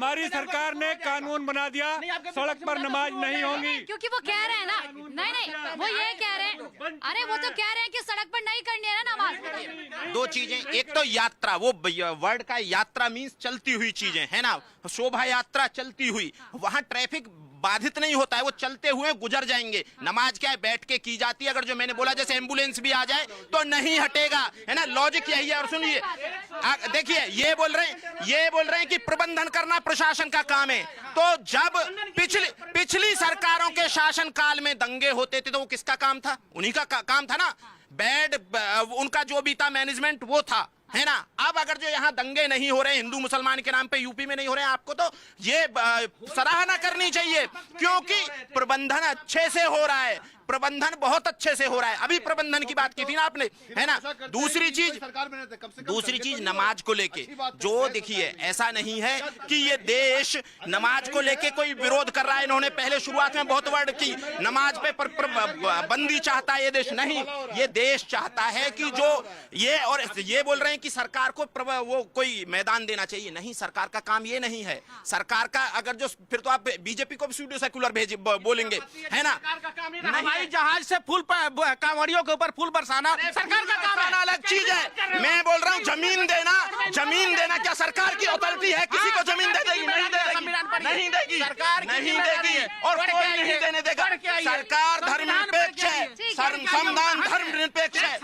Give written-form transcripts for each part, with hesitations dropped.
हमारी सरकार ने कानून बना दिया, सड़क पर नमाज नहीं होगी। क्योंकि वो कह रहे हैं ना, नहीं वो ये कह रहे हैं, अरे वो तो कह रहे हैं कि सड़क पर नहीं करनी है ना नमाज। दो चीजें, एक तो यात्रा, वो वर्ड का यात्रा मीन्स चलती हुई चीजें है ना, शोभा यात्रा चलती हुई, वहां ट्रैफिक बाधित नहीं होता है, वो चलते हुए गुजर जाएंगे। नमाज क्या है, बैठ के की जाती है। अगर जो मैंने बोला जैसे एम्बुलेंस भी आ जाए तो नहीं हटेगा, है ना, लॉजिक यही है। और सुनिए, देखिए ये बोल रहे हैं कि प्रबंधन करना प्रशासन का काम है। तो जब पिछली सरकारों के शासन काल में दंगे होते थे तो वो किसका काम था? उन्हीं का काम था ना। उनका जो भी था मैनेजमेंट वो था, है ना। अब अगर जो यहाँ दंगे नहीं हो रहे हिंदू मुसलमान के नाम पे यूपी में नहीं हो रहे हैं, आपको तो ये सराहना करनी चाहिए, क्योंकि प्रबंधन अच्छे से हो रहा है, प्रबंधन बहुत अच्छे से हो रहा है। अभी प्रबंधन की बात की थी ना आपने, है ना। दूसरी चीज नमाज को लेके, जो देखिए ऐसा नहीं है कि ये देश नमाज को लेके कोई विरोध कर रहा है। इन्होंने पहले शुरुआत में बहुत वर्ड की, नमाज पे बंदी चाहता है ये देश, नहीं, ये देश चाहता है कि जो ये बोल रहे हैं कि सरकार को वो कोई मैदान देना चाहिए, नहीं, सरकार का काम ये नहीं है। सरकार का अगर जो, फिर तो आप बीजेपी को भी सूडो सेकुलर बोलेंगे, है ना। हवाई जहाज से फूल कांवड़ियों के ऊपर फूल बरसाना सरकार का काम है, अलग चीज है। मैं बोल रहा हूँ जमीन देना क्या सरकार की अथॉरिटी है? किसी को जमीन दे देगी? नहीं देगी, सरकार नहीं देगी, और कोई नहीं देने देगा। सरकार धर्मनिरपेक्ष है, संविधान धर्मनिरपेक्ष है।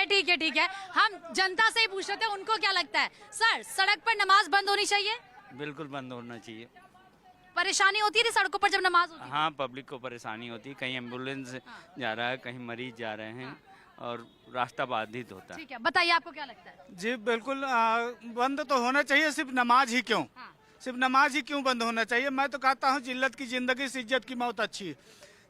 ठीक है, हम जनता से ही पूछ रहे थे, उनको क्या लगता है। सर, सड़क पर नमाज बंद होनी चाहिए? बिल्कुल बंद होना चाहिए। परेशानी होती है सड़कों पर जब नमाज होती है? हाँ, पब्लिक को परेशानी होती है, कहीं एम्बुलेंस जा रहा है, कहीं मरीज जा रहे हैं, और रास्ता बाधित होता है। ठीक है, बताइए आपको क्या लगता है। जी बिल्कुल, बंद तो होना चाहिए। सिर्फ नमाज ही क्यों, सिर्फ नमाज ही क्यों बंद होना चाहिए? मैं तो कहता हूँ जिल्लत की जिंदगी से इज्जत की मौत अच्छी।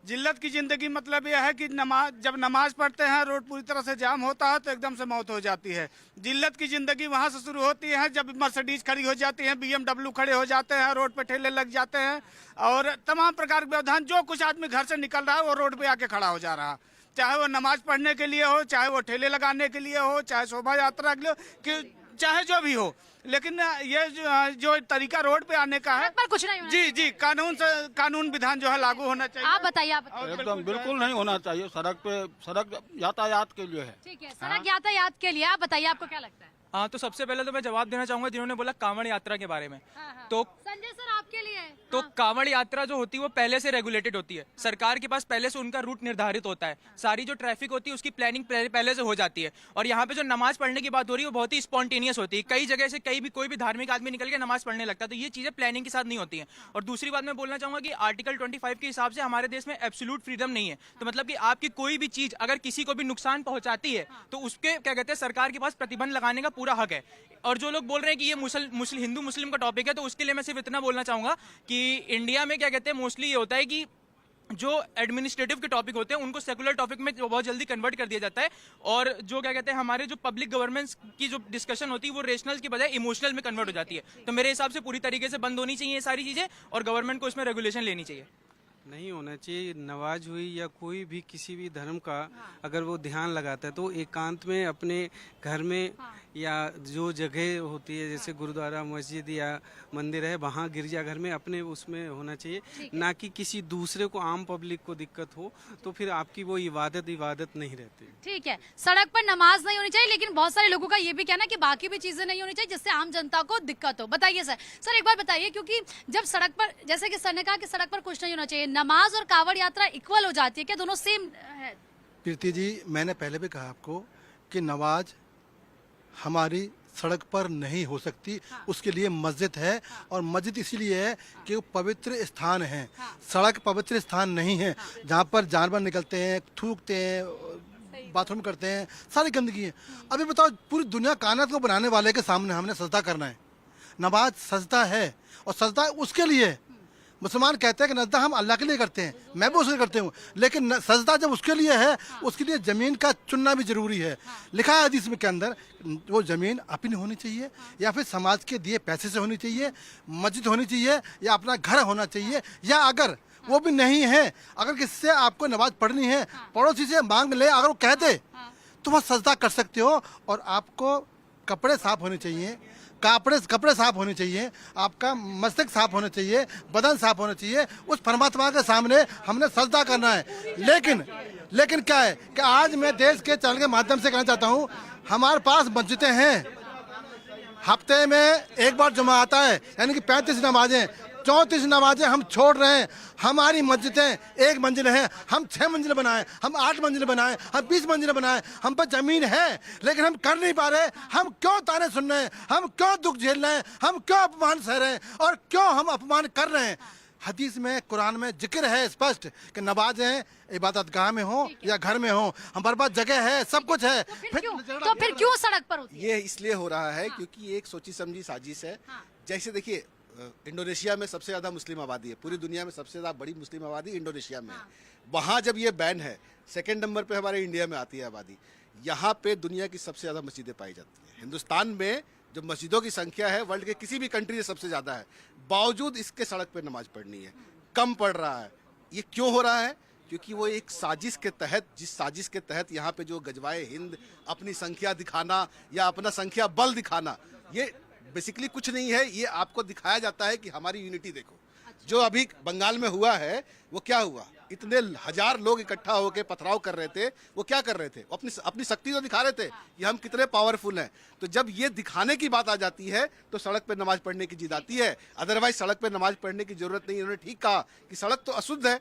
जिल्लत की जिंदगी मतलब यह है कि जब नमाज पढ़ते हैं, रोड पूरी तरह से जाम होता है तो एकदम से मौत हो जाती है। जिल्लत की जिंदगी वहाँ से शुरू होती है जब मर्सिडीज खड़ी हो जाती है, BMW खड़े हो जाते हैं, रोड पे ठेले लग जाते हैं, और तमाम प्रकार के व्यवधान, जो कुछ आदमी घर से निकल रहा है वो रोड पे आके खड़ा हो जा रहा है, चाहे वो नमाज पढ़ने के लिए हो, चाहे वो ठेले लगाने के लिए हो, चाहे शोभा यात्रा के लिए, चाहे जो भी हो। लेकिन ये जो तरीका रोड पे आने का है, पर कुछ नहीं जी कानून विधान जो है लागू होना चाहिए। आप बताइए। एकदम बिल्कुल नहीं होना चाहिए। सड़क यातायात के लिए है। ठीक है, सड़क यातायात के लिए। आप बताइए आपको क्या लगता है। हाँ, तो सबसे पहले तो मैं जवाब देना चाहूंगा जिन्होंने बोला कांवड़ यात्रा के बारे में। तो संजय सर आपके लिए तो कांवड़ यात्रा जो होती है वो पहले से रेगुलेटेड होती है, सरकार के पास पहले से उनका रूट निर्धारित होता है, सारी जो ट्रैफिक होती है उसकी प्लानिंग पहले से हो जाती है। और यहाँ पे जो नमाज पढ़ने की बात हो रही है वो बहुत ही स्पॉन्टेनियस होती है, कई जगह से कोई भी धार्मिक आदमी निकल के नमाज पढ़ने लगता है, तो ये चीजें प्लानिंग के साथ नहीं होती है। और दूसरी बात मैं बोलना चाहूंगा कि आर्टिकल 25 के हिसाब से हमारे देश में एब्सोल्यूट फ्रीडम नहीं है, तो मतलब कि आपकी कोई भी चीज अगर किसी को भी नुकसान पहुंचाती है तो उसके क्या कहते हैं सरकार के पास प्रतिबंध लगाने का पूरा हक है। और जो लोग बोल रहे हैं कि ये हिंदू मुस्लिम का टॉपिक है, तो उसके लिए मैं सिर्फ इतना बोलना चाहूंगा कि इंडिया में क्या कहते हैं मोस्टली ये होता है कि जो एडमिनिस्ट्रेटिव के टॉपिक होते हैं उनको सेकुलर टॉपिक में बहुत जल्दी कन्वर्ट कर दिया जाता है, और जो क्या कहते हैं हमारे जो पब्लिक गवर्नेंस की जो डिस्कशन होती है वो रेशनल की बजाय इमोशनल में कन्वर्ट हो जाती है। तो मेरे हिसाब से पूरी तरीके से बंद होनी चाहिए ये सारी चीजें, और गवर्नमेंट को इसमें रेगुलेशन लेनी चाहिए। नहीं होना चाहिए। नमाज हुई या कोई भी किसी भी धर्म का अगर वो ध्यान लगाता है तो एकांत में अपने घर में या जो जगह होती है जैसे गुरुद्वारा, मस्जिद या मंदिर है, वहाँ गिरजाघर में अपने उसमें होना चाहिए, ना कि किसी दूसरे को, आम पब्लिक को दिक्कत हो, तो फिर आपकी वो इबादत नहीं रहती। ठीक है, सड़क पर नमाज नहीं होनी चाहिए, लेकिन बहुत सारे लोगों का ये भी कहना है कि बाकी भी चीजें नहीं होनी चाहिए जिससे आम जनता को दिक्कत हो। बताइए सर एक बार बताइए, क्योंकि जब सड़क पर, जैसे कि सर ने कहा कि सड़क पर कुछ नहीं होना चाहिए, नमाज और कांवड़ यात्रा इक्वल हो जाती है क्या? दोनों सेम है? प्रीति जी, मैंने पहले भी कहा आपको कि नमाज हमारी सड़क पर नहीं हो सकती। उसके लिए मस्जिद है, और मस्जिद इसीलिए है कि वो पवित्र स्थान है। सड़क पवित्र स्थान नहीं है जहाँ पर जानवर निकलते हैं, थूकते हैं, बाथरूम करते हैं, सारी गंदगी है। अभी बताओ, पूरी दुनिया कायनात को बनाने वाले के सामने हमने सजदा करना है। नमाज सजदा है, और सजदा उसके लिए है। मुसलमान कहते हैं कि नजदा हम अल्लाह के लिए करते हैं, मैं भी उसके करते हूँ, लेकिन सजदा जब उसके लिए है, उसके लिए ज़मीन का चुनना भी ज़रूरी है। लिखा है हदीस में के अंदर, वो ज़मीन अपनी होनी चाहिए या फिर समाज के दिए पैसे से होनी चाहिए, मस्जिद होनी चाहिए या अपना घर होना चाहिए, या अगर वो भी नहीं है, अगर किससे आपको नमाज पढ़नी है, पड़ोसी से मांग ले, अगर वो कह दे तो वह सजदा कर सकते हो। और आपको कपड़े साफ होने चाहिए, कपड़े साफ होने चाहिए, आपका मस्तिष्क साफ होना चाहिए, बदन साफ होना चाहिए। उस परमात्मा के सामने हमने सजदा करना है। लेकिन क्या है कि आज मैं देश के चैनल के माध्यम से कहना चाहता हूँ, हमारे पास मस्जिदें हैं, हफ्ते में एक बार जुमा आता है, यानी कि 35 नमाजें, 34 नमाजें हम छोड़ रहे हैं। हमारी मस्जिदें 1 मंजिल हैं, हम 6 मंजिल बनाएं, हम 8 मंजिल बनाएं, हम 20 मंजिल बनाएं, हम पर जमीन है लेकिन हम कर नहीं पा रहे। हम क्यों ताने सुन रहे हैं, हम क्यों दुख झेल रहे हैं, हम क्यों अपमान सह रहे हैं और क्यों हम अपमान कर रहे हैं। हदीस में, कुरान में जिक्र है स्पष्ट कि नमाजें इबादत गाह में हो या घर में हो, हमारे पास जगह है, सब कुछ है। तो फिर क्यों सड़क पर होती है? ये इसलिए हो रहा है क्योंकि ये एक सोची समझी साजिश है। जैसे देखिए, इंडोनेशिया में सबसे ज्यादा मुस्लिम आबादी है, पूरी दुनिया में सबसे ज्यादा बड़ी मुस्लिम आबादी इंडोनेशिया में है। वहाँ जब ये बैन है, 2nd नंबर पे हमारे इंडिया में आती है आबादी। यहाँ पे दुनिया की सबसे ज्यादा मस्जिदें पाई जाती हैं। हिंदुस्तान में जो मस्जिदों की संख्या है वर्ल्ड के किसी भी कंट्री से सबसे ज्यादा है, बावजूद इसके सड़क पे नमाज पढ़नी है, कम पढ़ रहा है। ये क्यों हो रहा है? क्योंकि वो एक साजिश के तहत, जिस साजिश के तहत यहाँ पे जो गजवाए हिंद अपनी संख्या दिखाना या अपना संख्या बल दिखाना, ये बेसिकली कुछ नहीं है। ये आपको दिखाया जाता है कि हमारी यूनिटी देखो। जो अभी बंगाल में हुआ है वो क्या हुआ, इतने हजार लोग इकट्ठा होकर पथराव कर रहे थे, वो क्या कर रहे थे, वो अपनी शक्ति तो दिखा रहे थे कि हम कितने पावरफुल हैं। तो जब ये दिखाने की बात आ जाती है तो सड़क पे नमाज पढ़ने की जिद आती है। अदरवाइज सड़क पे नमाज पढ़ने की जरूरत नहीं। उन्होंने ठीक कहा कि सड़क तो अशुद्ध है,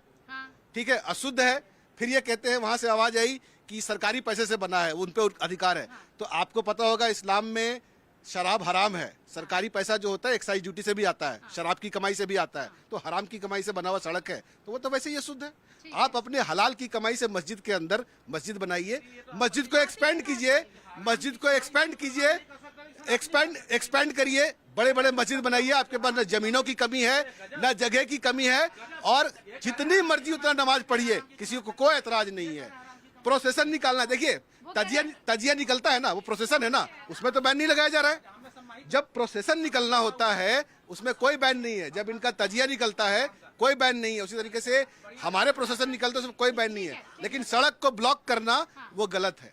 ठीक है, अशुद्ध है। फिर ये कहते हैं, वहां से आवाज आई कि सरकारी पैसे से बना है, उन पे अधिकार है। तो आपको पता होगा इस्लाम में शराब हराम है, सरकारी पैसा जो होता है एक्साइज ड्यूटी से भी आता है, शराब की कमाई से भी आता है। तो हराम की कमाई से बना हुआ सड़क है तो वो तो वैसे ही शुद्ध है। आप अपने हलाल की कमाई से मस्जिद के अंदर मस्जिद बनाइए, मस्जिद को एक्सपेंड कीजिए, मस्जिद को एक्सपेंड कीजिए, एक्सपेंड करिए, बड़े बड़े मस्जिद बनाइए। आपके पास न जमीनों की कमी है, न जगह की कमी है, और जितनी मर्जी उतना नमाज पढ़िए, किसी को कोई एतराज नहीं है। प्रोसेसन निकालना, देखिए तजिया निकलता है ना, वो प्रोसेसन है ना, उसमें तो बैन नहीं लगाया जा रहा है। जब प्रोसेसन निकलना होता है उसमें कोई बैन नहीं है, जब इनका तजिया निकलता है कोई बैन नहीं है। उसी तरीके से हमारे प्रोसेसन निकलते हैं उसमें कोई बैन नहीं है, लेकिन सड़क को ब्लॉक करना वो गलत है।